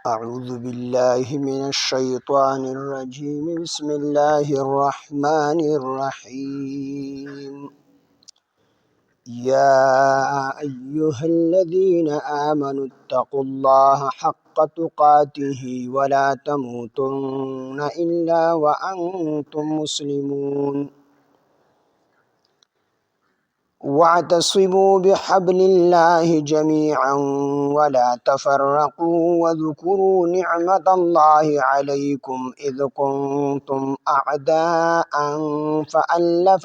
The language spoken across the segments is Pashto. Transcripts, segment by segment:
أعوذ بالله من الشيطان الرجيم. بسم الله الرحمن الرحيم. يا أيها الذين آمنوا اتقوا الله حق تقاته ولا تموتن إلا وأنتم مسلمون. واعتصموا بحبل الله جميعا ولا تفرقوا واذكروا نعمة الله عليكم إذ كنتم أعداء فألف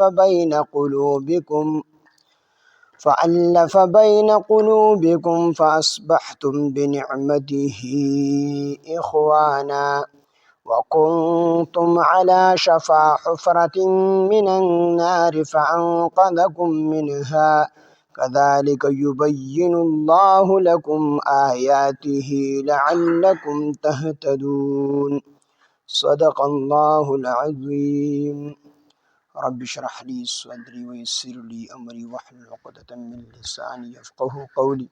بين قلوبكم فأصبحتم بنعمته إخوانا وكنتم على شفا حفرة من النار فأنقذكم منها كذلك يبين الله لكم آياته لعلكم تهتدون. صدق الله العظيم. رب اشرح لي صدري ويسر لي أمري واحلل عقدة من لساني يفقه قولي.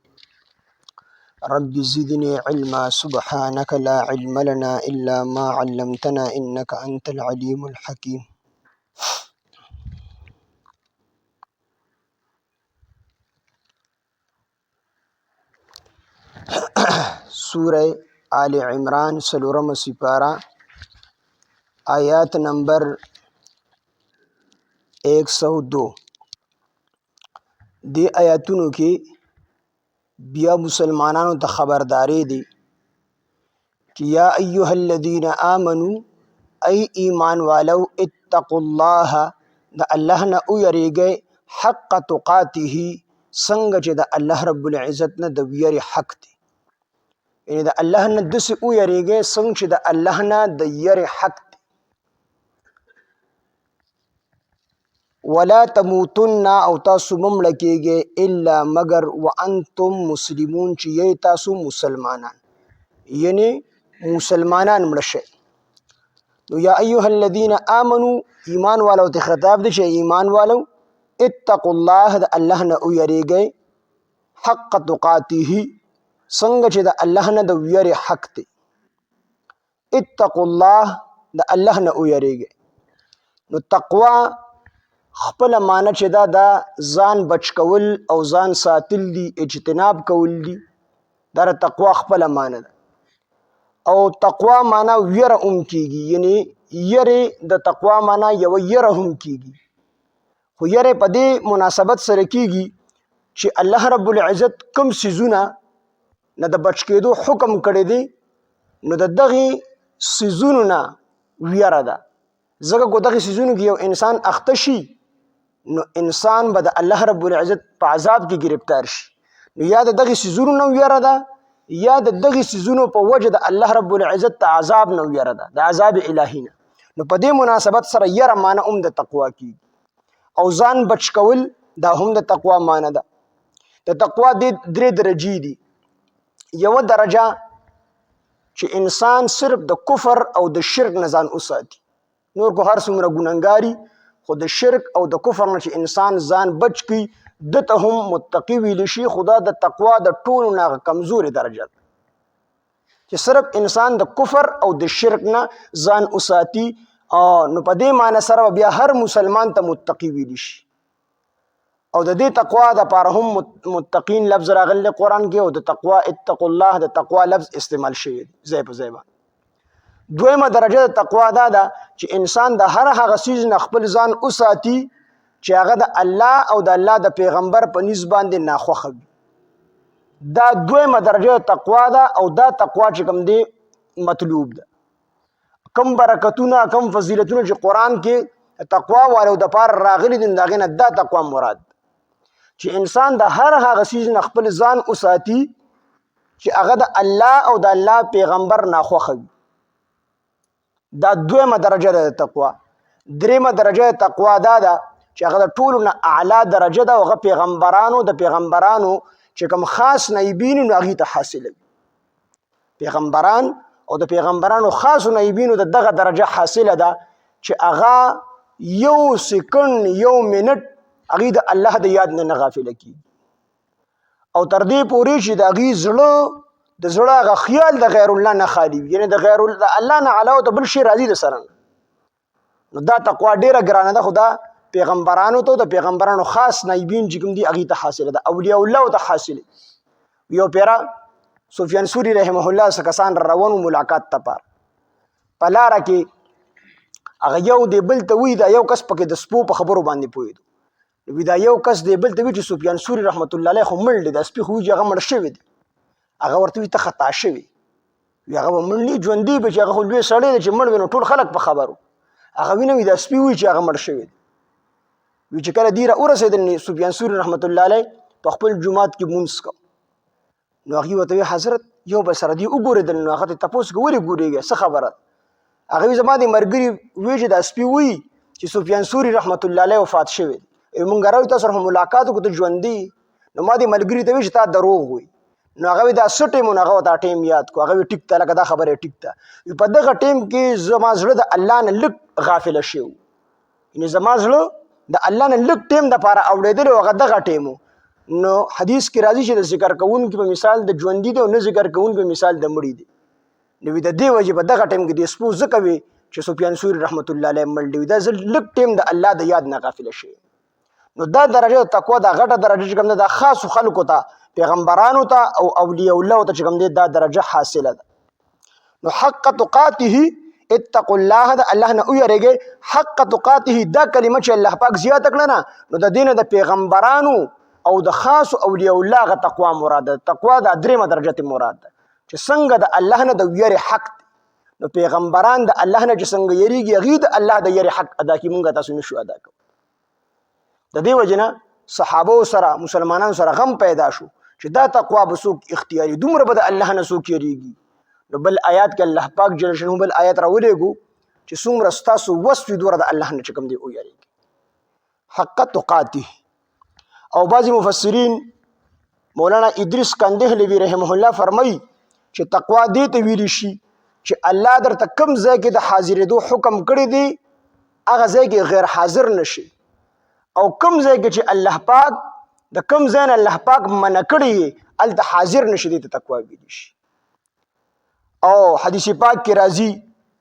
رب زدني علما سبحانك لا علم لنا إلا ما علمتنا إنك أنت العليم الحكيم. سورة آل عمران سلورم سپارہ آیات نمبر 102. دی آیاتونو کی بیا مسلمانانو ته خبرداری دی کہ یا ایها الذین آمنو ای ایمان والو اتقوا اللہ دا اللہ نا او یریگے حق تقاته سنگ چې دا اللہ رب العزت نا دا ویر حق دی، یعنی دا اللہ نا دس او یریگے سنگ چې دا اللہ نا دا یر حق دی. ولا تموتن او تاسو مملکیگے الا مگر وانتم مسلمون چې یی تاسو مسلمانان، یعنی مسلمانان مړه. نو یا ایها الذین آمنو ایمان والو ته خطاب دی چې ایمان والو اتقوا الله د الله نه او یریږئ حق تقاته څنګه چې د الله نه د ویری حق دی. اتقوا الله د الله نه او یریږئ. نو تقوا خپل معنی چې دا ځان بچ کول او ځان ساتل دي، اجتناب کول دي، دا تقوا خپل معنی ده. او تقوا معنا ویره هم کیږي، یعنی یره د تقوا معنا یو یره هم کیږي، خو یره په دې مناسبت سره کیږي چې الله رب العزت کوم سيزونه نه د بچ کېدو حکم کړی دی، نو د دغه سيزونو نه ویره ده. ځکه کو دغه سيزونو کې یو انسان اخته شي نو انسان به د الله رب العزت په عذاب کې گرفتار شي. نو یا د دغه سيزونو نه ویره ده یا د دغه سيزونو په وجه د الله رب العزت ته عذاب نه ویره ده، د عذاب الهی نه. نو په دې مناسبت سره یره معنی هم د تقوا کی او ځان بچ کول دا هم د تقوا معنی ده. د تقوا د درې درجې دي. یو درجه چې انسان صرف د کفر او د شرک نه ځان وساتي، نور کو هر څومره ګناهګاری، خو د شرک او د کفر نه چې انسان ځان بچ کی دته هم متقی ویل شي. خدا د تقوا د ټولو نه کمزوري درجه ده چې صرف انسان د کفر او د شرک نه ځان وساتي. نو په دې معنی سره بیا هر مسلمان ته متقی ویل شي. او د دې تقوا د پاره هم متقین لفظ راغلی قرآن کې، او د تقوا اتقوا الله د تقوا لفظ استعمال شوی ځای په ځای باندې. دویمه درجه د تقوا دا ده چې انسان د هر هغه څیز نه خپل ځان وساتي چې هغه د الله او د الله د پیغمبر په نسبت باندې ناخوښه وي. دا دویمه درجه تقوا ده، او دا تقوا چې کوم دی مطلوب ده. کم برکتونه کم فضیلتونه چې قرآن کې تقوا والو د پاره راغلي دي، دغه نه دا تقوا مراد چې انسان د هر هغه څیز نه خپل ځان وساتي چې هغه د الله او د الله پیغمبر ناخوښه وي. دا دویمه درجه ده د تقوا. دریمه درجه تقوا دا ده چې هغه د ټولو نه اعلی درجه ده، او هغه پیغمبرانو چې کوم خاص نایبین نو هغې ته حاصله وي. پیغمبران او د پیغمبرانو خاصو نایبینو د دغه درجه حاصله ده چې هغه یو سکند یو منټ هغې د الله د یاد نه غافله کېږي، او تر دې پورې چې د هغې زړه د زړه هغه خیال د غیر الله نه خالی وي، یعنی د غیر الله نه علاوه ته بل شی راځي د سره نو دا تقوا ډیره ګرانه ده. خو دا پیغمبرانو ته د پیغمبرانو خاص نایبین چې کوم دي هغې ته حاصله ده، اولیاء الله ته حاصله. یو پیرا سفیان سوری رحمه الله څه کسان روانو ملاقات ته په لاره کې هغه یو دی بل ته وایي دا یو کس پکې د سپو په خبرو باندې پوهېدو. وي دا یو کس دی بل ته وایي چې سفیان سوری رحمت الله علیه خو مړ دی، دا سپي خو وایي چې هغه مړ شوی دی. هغه ورته وایي ته خطا شوي، وي هغه به مړ نه ژوندی به چې هغه خو لوی سړی دی چې مړ وي نو ټول خلک په خبرو. هغه وینه وي دا سپي وایي چې هغه مړ شوی دی. وی چې کله دی را ورسېدل سفیان سوری رحمت الله علیه په خپل جومات کې مونځ کو نو هغې ورته وایي حضرت یو بل سره دی وګورېدل نو هغه ته تپوس که ولې ګورېږې څه خبره ده؟ هغه وایي زما د ملګري وایي چې دا سپي وایي چې سفیان سوری رحمت الله علیه وفات شوی دی. مونږ راوي تاسو سره ملاقات وکړو ته ژوندي. نو ما دې ملګري ته وایي چې تا دروغ وایي. نو هغه وایي دا څه ټیم و؟ نو هغه ورته ټیم یاد کړو. هغه وایي ټیک ته لکه دا خبره یې ټیک ده. په دغه ټیم کې زما زړه د الله نه لږ غافله شوی و، یعنې زما زړه د الله نه لږ ټیم دپاره اورېدلی و، هغه دغه ټیم و. نو حدیث کې راځي چې د ذکر کوونکي په مثال د ژوندي دی او نه ذکر کوونکي په مثال د مړي دی. نو د دې وجې په دغه ټیم کې د سپو ځکه وي چې سفیان سوری رحمت الله علیه مړ دی، دا لږ ټیم د الله د یاد نه غافله شوی. نو دا درجه د تقوا دا غټه درجه چې کوم ده دا خاصو خلکو ته پیغمبرانو ته او اولیاء الله ته چې کوم دی دا درجه حاصله ده. نو حق تقاته اتقوا الله د الله نه ویریږئ. حق تقاته دا کلمه چې الله پاک زیاته کړه نه نو د دې نه د پیغمبرانو او د خاصو اولیاء الله هغه تقوا مراد ده. تقوا دا درېیمه درجه ته مراد ده چې څنګه د الله نه د ویرې حق دی. نو پیغمبران د الله نه چې څنګه یریږي هغې د الله د یرې حق ادا کړي، مونږ تاسو نشو ادا کوو. د دې وجې نه صحابو سره مسلمانانو سره غم پیدا شو چې دا تقوا به څوک اختیاري، دومره به د الله نه څوک یریږي. نو بل آیات کې الله پاک جل شانه بل آیات راولېږو چې څومره ستاسو وس وي دومره د الله نه چې کوم دی ویریږي. حق تقاته. او بعضې مفسرین مولانا ادریس کندهلوي رحمه الله فرمایي چې تقوا دې ته ویلی شي چې الله درته کوم ځای کې د حاضرېدو حکم کړی دی هغه ځای کې غیر حاضر نشي، او کوم ځای کې چې الله پاک د کوم ځای نه الله پاک منع کړی هلته حاضر نشي، دې ته تقوا ویلی شي. او حدیث پاک کې راځي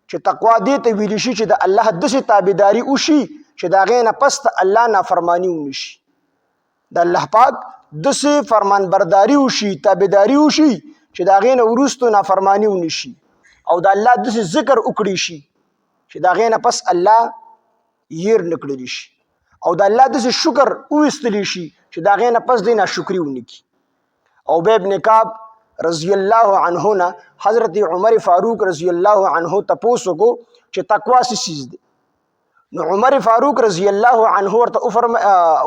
چې تقوا دې ته ویلی شي چې د الله داسې تابعداري وشي چې د هغې نه پس د الله نافرماني ونشي، د الله پاک داسې فرمانبرداري وشي تابعداري وشي چې د هغې نه وروستو نافرماني ونشي، او د الله داسې ذکر وکړی شي چې د هغې نه پس الله ير نه کړلی شي، او د الله داسې شکر وویستلی شي چې د هغې نه پس دی ناشکري ونه کړي. او ابی ابن کعب رضی الله عنه نه حضرت عمر فاروق رضی الله عنه تپوس وکړو چې تقوا څه چیز دی. نو عمر فاروق رضی الله عنه ورته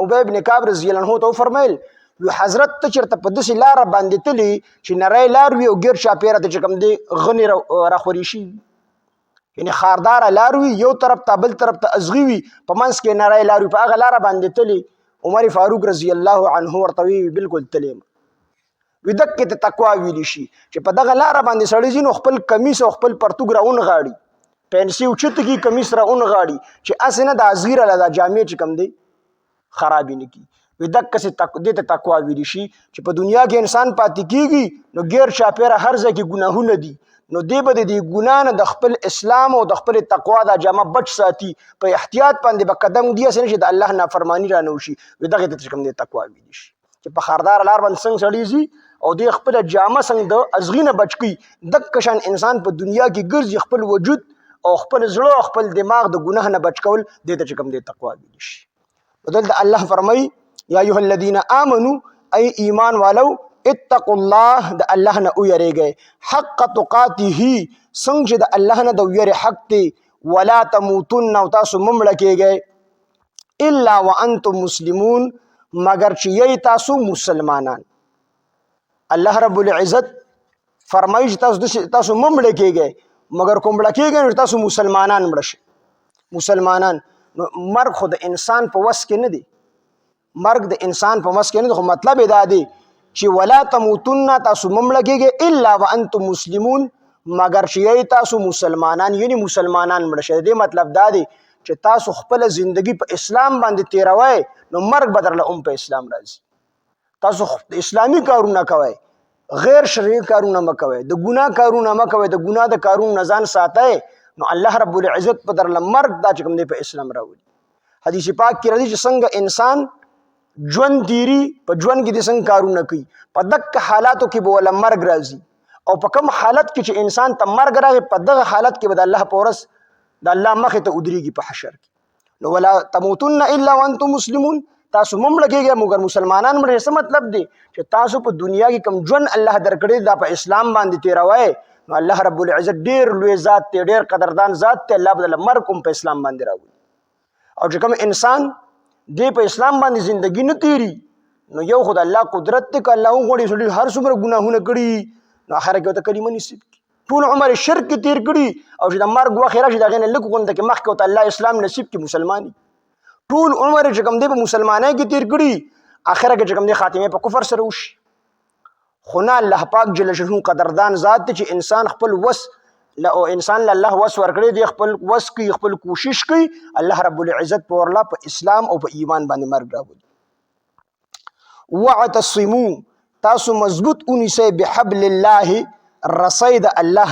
ابی ابن کعب رضی الله عنه ته وفرمیل وی حضرت ته چېرته په داسې لاره باندې تلي چې نری لار وي او ګیر چاپېره ته چې کوم دی غنې راخوري شي، یعنې خارداره لار وي یو طرف ته بل طرف ته ازغي وي په منځ کې نری لار وي، په هغه لاره باندې تلي. عمر فاروق رضی الله عنه ورته وی بلکل تللی یم. وی دقې ته تقوا ویلی شي چې په دغه لاره باندې سړی ځي نو خپل کمیس او خپل پرتوګ را ونغاړي، پینسي اوچته کړي کمیس را ونغاړي چې هسې نه د ازغي راله دا جامې چې کوم دی خرابې نه کړي. وی دقسې دې ته تقوا ویلی شي چې په دنیا کې انسان پاتې کېږي نو ګیر چاپېره هر ځای کې ګناهونه دي، نو دی به د دې ګناه نه د خپل اسلام او د خپل تقوا دا جامه بچ ساتي، په احتیاط باندې به قدم ږدي هسې نه چې د الله نافرماني را نه وشي. وی دغې ته چې کوم دی تقوا ویلی شي چې په خارداره لار باندې څنګه سړی ځي او دی خپله جامه څنګه د ازغي نه بچ کړي، دقه شان انسان په دنیا کې ګرځي خپل وجود او خپل زړه او خپل دماغ د ګناه نه بچ کول، دې ته چې کوم دی تقوا ویلی شي. دلته الله فرمایي یا ایها الذین آمنوا ای ایمان والو اتقوا الله د الله نه ویریږئ حق تقاته څنګه چې د الله نه د ویرې حق دی، ولا تموتن او تاسو مه مړه کیږئ الا وانتم مسلمون مگر چې یی تاسو مسلمانان. الله رب العزت فرمایي چې تاسو مه مړه کیږئ مگر کوم مړه کیږئ نو تاسو مسلمانان مړه شئ. مسلمانان نو مرګ خو د انسان په وس کې نه دی، مرګ د انسان په وس کې نه دی، خو مطلب یې دا دی چې ولا تموتن تاسو مه مړه کیږئ الا وانتم مسلمون مگر چې یی تاسو مسلمانان، یعنی مسلمانان مړه شئ. د دې مطلب دا دی چې تاسو خپله زندگی په اسلام باندې تیروئ نو مرګ به درله په اسلام راځي. تاسو اسلامي کارونه کوئ غیر شرعي کارونه مه کوئ، د ګناه کارونه مه کوئ، د ګناه د کارونو نه ځان ساتئ، نو الله رب العزت په درله مرګ دا چې کوم دی په اسلام راولي. حدیث پاک کې راځي چې څنګه انسان ژوند تیری په ژوند کې د څنګه کارونه کوي، په دغه حالاتو کې به ولا مرګ راځي، او په کوم حالت کې چې انسان ته مرګ راغی په دغه حالت کې به د الله په ورځ د الله مخې ته ودرېږي په حشر کې. نو ولا تموتن الا وانتم مسلمون، تاسو مړ کېږئ مګر مسلمانان مړ. څه مطلب دی چې تاسو په دنیا کې کوم ژوند الله درکړی دا په اسلام باندې تیروئ، نو الله رب العزت ډېر لوی ذات دی، ډېر قدردان ذات دی، الله به د مرګ هم په اسلام باندې راولي. او چې کوم انسان دی په اسلام باندې زندگی نه تیری، نو یو خدای الله قدرت دی که الله وغواړي سړي هر څومره ګناهونه کړي نو آخره کې ورته کلمه نصیب کړي، ټول عمر شرک کې تیر کړي، او چې د مرګ وخت راشي د هغې نه لږ غونده کې مخکې ورته الله اسلام نصیب کړي، مسلماني ټول عمر چې کوم دی په مسلمانۍ کې تیر کړي، آخره کې چې کوم دی خاتمه په کفر سره وشي. خو نه، الله پاک جل شانه قدردان ذات دی چې انسان خپل وس او انسان له الله وس ورکړي دی، خپل وس کوي، خپل کوشش کوي، الله رب العزت په ورلا په اسلام او په ایمان باندې مرګ راوړي. واعتصموا، تاسو مضبوط ونیسئ بحبل الله، رسۍ د الله،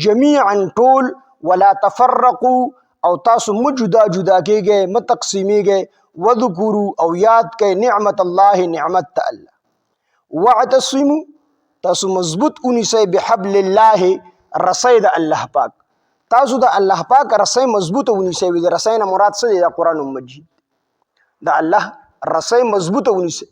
جمیعا ټول، ولا تفرقوا، او تاسو مه جدا جدا کېږئ، مه تقسیمیږئ، وذکروا، او یاد کئ نعمت الله، نعمت د الله. واعتصموا، تاسو مضبوط ونیسئ بحبل الله، رسۍ د الله پاک، تاسو د الله پاک رسۍ مضبوطه ونیسئ. د رسۍ نه مراد څه دی؟ د قرآن مجید د الله رسۍ مضبوطه ونیسئ.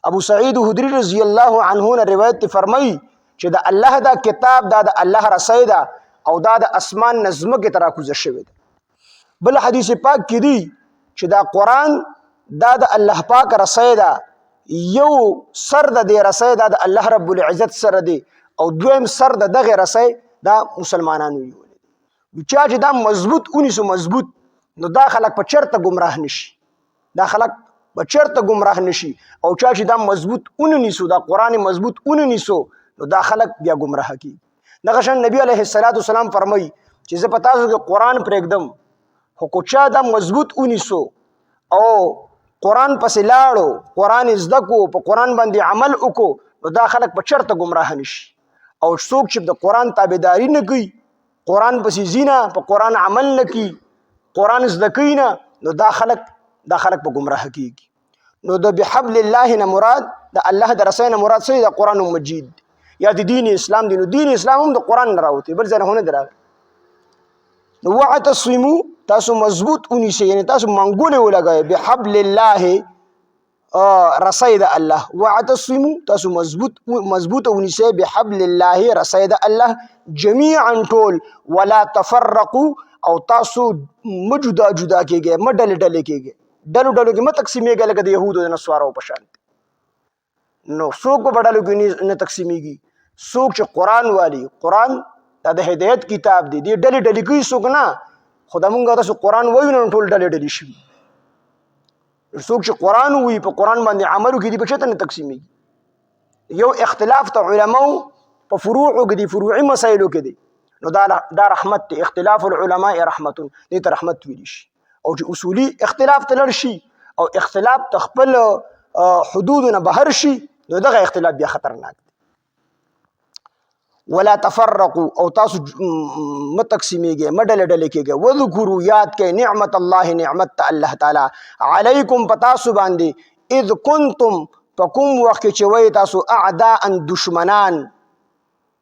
ابو سعید خدری رضی الله عنه نه روایت فرمایي چې د الله دا کتاب دا د الله رسۍ ده، او دا د اسمان نه ځمکې ته راکوزه شوې ده. بل حدیث پاک کې دی چې دا قرآن دا د الله پاک رسۍ ده، یو سر د دې رسۍ دا د الله رب العزت سره دی، او دویم سر د دغه رسۍ دا مسلمانانو نیولې. چا چې دا مضبوط ونیسو مضبوط، نو دا خلک په چرته ګمراه نشي، دا خلک په چرته ګمراه نشي. او چا چې دا مضبوط ونیسو، دا قرآن مضبوط ونیسو، نو دا خلک بیا ګمراه کیږي. دغه شان نبی علیه السلام فرمایي چې زه په تاسو کې قرآن پرېږدم، خو که چا دا مضبوط ونیسو او قرآن پسې لاړو، قرآن زده کو، په قرآن باندې عمل وکړو، نو دا خلک په چرته ګمراه نشي. او څوک چې د قرآن تابعداري نه کوي، قرآن پسې ځي نه، په قرآن عمل نه کوي، قرآن زده کوي نه، نو دا خلک په ګمراه کیږي. نو د بحبل الله نه مراد د الله د رسۍ نه مراد څه دی؟ د قرآن مجید یا د دین اسلام دی. نو دین اسلام هم د قرآن نه راوتی، بل ځای نه نه دی راغلی. نو واعتصموا، تاسو مضبوط ونیسئ، یعنی تاسو منګولې ولګوئ بحبل الله، رسۍ د الله. واعتصموا، تاسو مضبوطه ونیسئ بحبل الله، رسۍ د الله، جمیعا ټول، ولا تفرقوا، او تاسو مه جدا جدا کېږئ، مه ډلې ډلې کېږئ، ډلو ډلو کې مه تقسیمیږئ لکه د یهودو د نصوارو په شان. نو څوک په ډلو کې نه تقسیمیږي، څوک چې قرآن والی، قرآن دا د هدایت کتاب دی، دې ډلې ډلې کوي څوک نه. خو دا مونږ تاسو قرآن وایو نو ټول ډلې ډلې شي. څوک چې قرآن وایي، په قرآن باندې عمل وکړي، دې په چېرته نه تقسیمیږي. یو اختلاف ته علماو په فروعو کې دي، فروعي مسایلو کې دي، نو دا رحمت دی. اختلاف العلماء رحمتون، دې ته رحمت ویلی شي. او چې اصولي اختلاف ته لړ شي، او اختلاف ته خپل حدودو نه بهر شي، نو دغه اختلاف بیا خطرناک دی. ولا تفرقوا، او تاسو مه تقسیمیږئ، مه ډلې ډلې کېږئ. وذکروا، یاد کئ نعمت الله، نعمت ته الله تعالی، علیکم په تاسو باندې، اذ کنتم په کوم وخت کې چې وئ تاسو، اعداء دشمنان،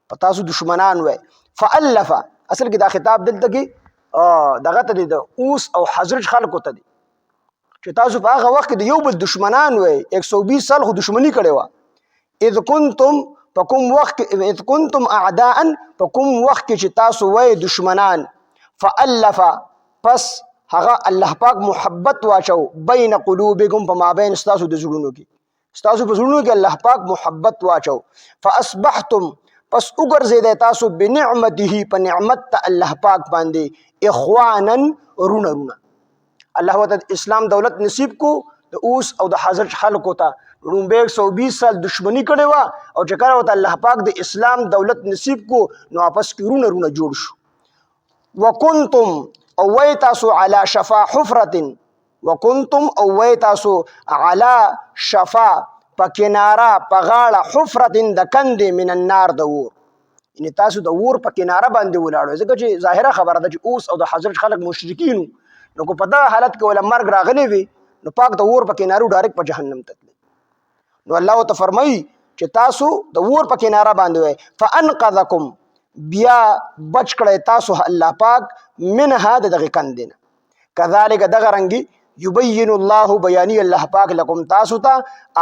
په تاسو دشمنان وئ. فالف، اصل کې دا خطاب دلته کې دغه ته دی، د اوس او حضرت خلکو ته دی، چې تاسو په هغه وخت کې د یو بل دشمنان وئ، 120 سال خو دشمني کړې وه. اذ کنتم، په کوم وخت کې، اذ کنتم اعداء، په کوم وخت کې چې تاسو وئ دشمنان. فالف، پس هغه الله پاک محبت واچو، بین قلوبکم، په مابین ستاسو د زړونو کې، ستاسو په زړونو کې الله پاک محبت واچو. فاصبحتم، پس وګرځیدئ تاسو، بنعمته، په نعمت ته الله پاک باندې، اخوانا، رونه رونه. الله ورته اسلام دولت نصیب کو، د اوس او د حضرت خلکو ته لومبی 120 سال دشمنی کړې وه، او چې کله ورته الله پاک د اسلام دولت نصیب کو، نو واپس کې رونه رونه جوړ شو. وکنتم، او وی تاسو، علی شفا حفرة، وکنتم، او وی تاسو، علی شفا، په کناره په غاړه حفرة د کندې من النار د اور، یعنی تاسو د اور په کناره باندې ولاړو. ځکه چې ظاهره خبره ده چې اوس او د حضرت خلک مشرکین نو کو په دغه حالت کې ولا مرګ راغلی وي نو پاک د اور په کنارو ډایرکټ په جهنم ته تللی. نو الله ته فرمایي چې تاسو د اور په کناره باندې وای فانقذکم بیا بچ کړی تاسو الله پاک منها دغه کندې نه. کذالک دغه رنګي یبین الله بیانی الله پاک لکم تاسو ته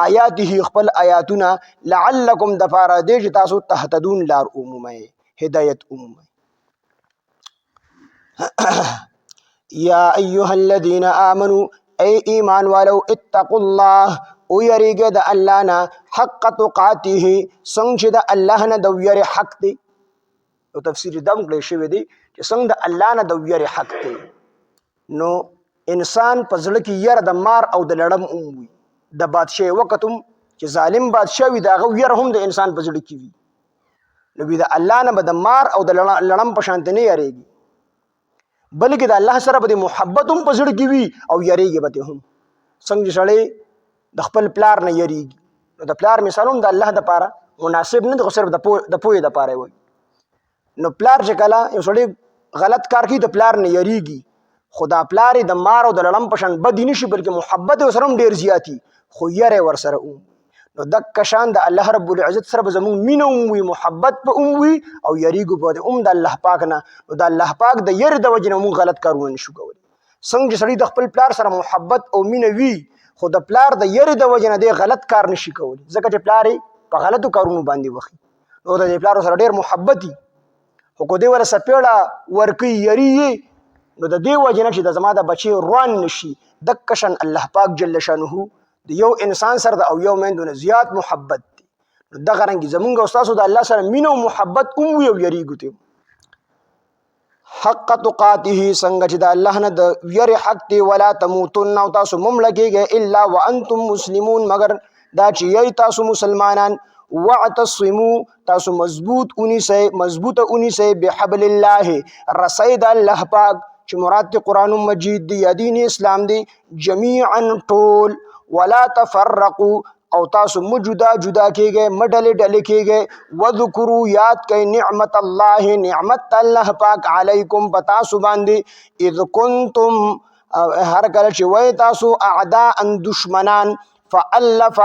آیاته خپل آیاتونه لعلکم دفاره دې چې تاسو تهتدون لار عمومه هدایت عمومه. یا ایها الذین آمنوا ای ایمان والو اتقوا الله او یریګه د الله نه حق تقاته څنګه چې د الله نه د ویری حق دی. او تفسیر دم کړی شوی دی چې څنګه د الله نه د ویری حق دی. نو انسان په زړه کې یره د مار او د لړم وي، د بادشاه وختم چې ظالم بادشاه وي دا غو یره هم د انسان په زړه کې وي. نو د الله نه به د مار او د لړم په شان نه یریږي، بلکې د الله سره به محبت هم په زړه کې وي او یریږي به هم. څنګه سړی د خپل پلار نه یریږي نو د پلار مثال هم د الله د پاره مناسب نه دی، صرف د پوهې د پاره وي. نو پلار چې کله یو سړی غلط کار کوي د پلار نه یریږي، خدا پلار د مار او د لړم په شان بد نشي بلکې محبت ورسره هم ډیر زیاتی خو یره ورسره او. نو د کشان د الله رب العزت سره زمون مینه وي محبت په وي او یریګو په د الله پاک نه. نو د الله پاک د ير د وجنه مون غلط کارونه نشو کولی. څنګه سړی د خپل پلار سره محبت او مینه وي خو د پلار د ير د وجنه د غلط کار نشي کولی، ځکه چې پلار په غلطو کارونو باندې وخی نو د پلار سره ډیر محبتي خو کو دی ور سپېړه ورکی یری نو د دې وجنه چې د زما د بچي روان نشي. د کشن الله پاک جل شانه د یو انسان سره د او یو مندونه زیات محبت دی. نو دغه رنګ زمونږ او تاسو د الله سره مینه او محبت کوم یو یریږو ته حق تقاته څنګه چې د الله نه د یری حق دی. ولا تموتن او تاسو مملکیږي الا وانتم مسلمون مگر دا چې یی تاسو مسلمانان. واعتصموا تاسو مضبوطه اونیسه بحبل الله رسید الله پاک چې مراد قرآن مجید دی یا دین اسلام دی جميعا ټول. ولا تفرقوا او تاسو مجدا جدا کېږئ مډلې ډلې کېږئ. وذکروا یاد کئ نعمت الله نعمت الله پاک علیکم پتاسو باندې اذ کنتم هر کله چې وای تاسو اعداء دشمنان فالف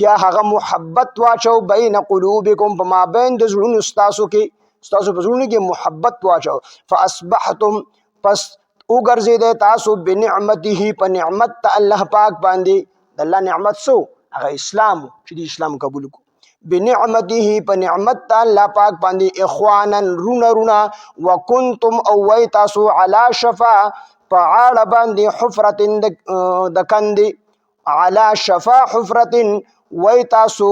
بیا هغه محبت واچو بین قلوبکم په مابین د زړونو ستاسو کې ستاسو په زړونو کې محبت واچو. فاصبحتم پس وګرځیدئ تاسو بنعمته په نعمت الله پاک باندې. د الله نعمت سو هغه اسلام چې د اسلام قبول کو بنعمته په نعمت الله پاک باندې اخوانا رونا وکنتم او وای تاسو علی شفا په عاړه باندې حفرة د کندې علی شفا حفرة وای تاسو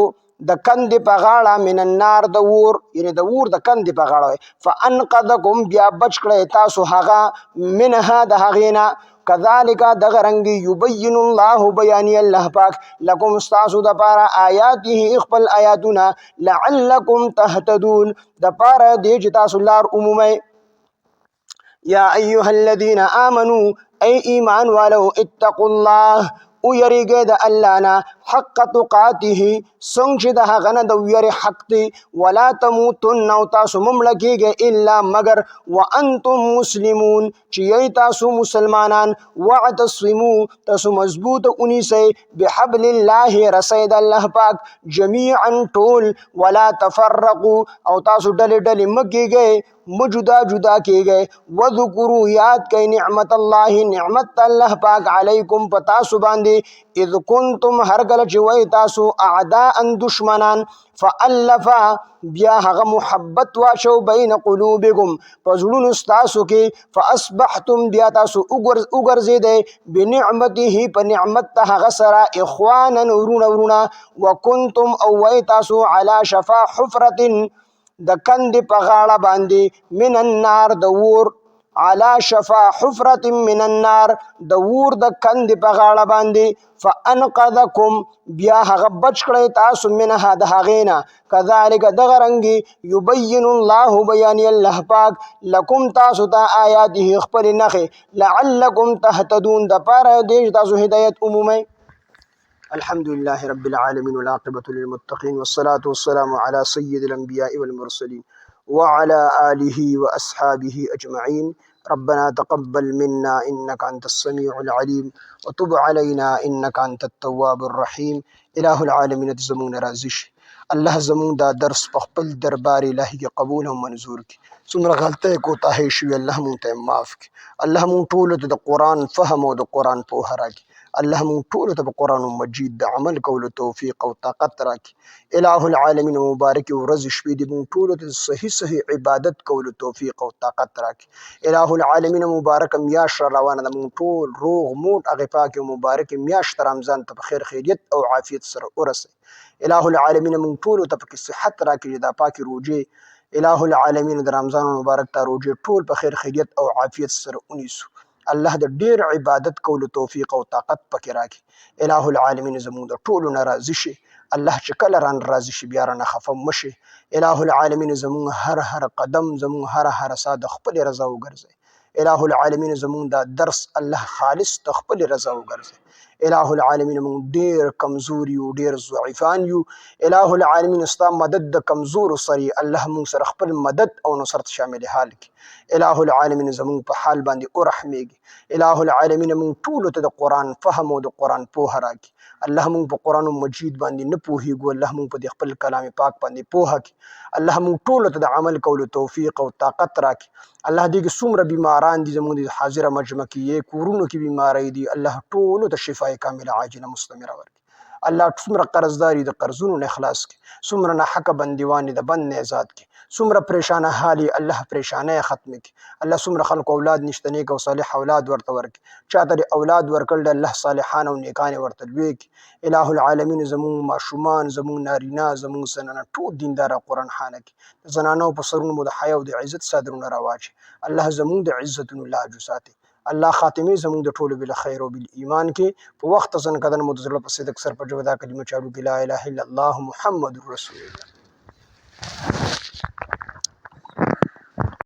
د کندې په غاړه من النار د اور، یعنی د اور د کندې په غاړه. فانقذکم بیا بچ کړی تاسو هغه منها د هغې نه. کذالک دغه رنګ یبین الله بیانی الله پاک لکم استاسو د پاره آیاته خپل آیاتونه لعلکم تهتدون د پاره دې چې تاسو لار عمومه. یا ایها الذین آمنوا ای ایمان والو اتقوا الله او یریګه د الله نه حق تقاته څنګه چې د هغه نه د ویری حق دی. ولا تموتن او تاسو مملکیږئ الا مگر وانتم مسلمون چې یی تاسو مسلمانان. واعتصموا تاسو مضبوط اونیسئ بحبل الله رسید الله پاک جميعا ټول. ولا تفرقوا او تاسو ډلې ډلې مکیږئ مجدا جدا کېږئ. وذکروا یاد کئ نعمت الله نعمت الله پاک علیکم پتاسو باندې اذ کنتم هر کله چې وای تاسو اعداء دشمنان فالف بیا هغه محبت واچو بین قلوبکم په زړونو ستاسو کې. فاصبحتم بیا تاسو وګرځیدئ بنعمته په نعمت هغه سره اخوانا ورونه وکنتم او وای تاسو علی شفا حفرة د کندې په غاړه باندې من النار د اور. علی شفا حفرة من النار د اور د کندې په غاړه باندې. فانقذکم بیا هغه بچ کړی تاسو منها د هغې نه. کذالک دغه رنګې یبین الله بیانی الله پاک لکم تاسو ته آیاته خپل نښې لعلکم تهتدون د پاره دې تاسو هدایت عمومي. الحمد لله رب العالمين والعاقبة للمتقين والصلاة والسلام على سيد الأنبياء والمرسلين وعلى آله وأصحابه أجمعين. ربنا تقبل منا إنك أنت السميع العليم وتب علينا إنك أنت التواب الرحيم. إله العالمين زمون رازش الله زمون دا درس بخبل درباري لهي قبول ومنزورك سمر غلطه کو تاهي شوي الله مون معافك. الله مون طولة دا قرآن فهم و دا قرآن پوهراك. الله مون ټول ته قرآن مجید د عمل کولو توفیق او طاقت راکړي. الہ العالمین مبارک ورځ شپې دې مون ټول ته صحیح صحیح عبادت کولو توفیق او طاقت راکړي. الہ العالمین مبارک میاشت را روانه ده، مون ټول روغ موټ هغه پاک او مبارک میاشت رمضان ته په خیر خیریت او عافیت سره ورسه. الہ العالمین مون ټول ته په صحت راکړي، دا پاکي روجه الہ العالمین د رمضان مبارک ته روجه ټول په خیر خیریت او عافیت سره ونیسو. الله د ډیر عبادت کولو توفیق او طاقت پکې راکړي. الہ العالمین زموږ د ټولو نه راضي شي. الله چې کله ران راضي شي بیا رانه خفه مشي. الہ العالمین زموږ هر قدم، زموږ هر ساه د خپل رضا وګرځي. الہ العالمین زموږ دا درس الله خالص د خپل رضا وګرځي. الہ العالمین مونږ ډیر کمزور یو، ډیر ضعیفان یو. الہ العالمین ستا مدد د کمزور سره الله مونږ سره خپل مدد او نصرت شامل حال کی. الہ العالمین زموږ په حال باندې ورحمیږي. الہ العالمین مونږ ټول ته د قرآن فهم او د قرآن پوهه راکړي. الله مونږ په قرآن مجید باندې نه پوهیږو، الله مونږ په خپل کلام پاک باندې پوهه کړي. الله مونږ ټول ته د عمل کولو توفیق او طاقت راکړي. الله دې کې څومره بیماران دي زموږ د حاضره مجمع کې کورونو کې بیماری دي، الله ټول ته شفای کامله عاجله مستمره ورکړي. الله څومره قرضداري د قرضونو نه خلاص کړي، څومره ناحقه بندیوان د بند نه آزاد کړي، څومره پریشانه حالي الله پریشانه ختم کړي. الله څومره خلق اولاد نشته، نیک او صالح اولاد ورته ورکړي. چاته د اولاد ورکړل الله صالحان او نیکان ورته لوي کړي. الہ العالمین زموږ ماشومان، زموږ نارینه، زموږ زنانه ټول دیندار قرآن خانه کې زنانو په سرونو مو د حیا او د عزت صدرونه راواچي. الله زموږ د عزتونو لاج ساتي. الله خاتمه زموږ د ټولو بل خیر او بل ایمان کې په وخت ځن کدن مو د زړه په صدق سر په جو دا کلمه چالو کې لا اله الا الله محمد رسول الله.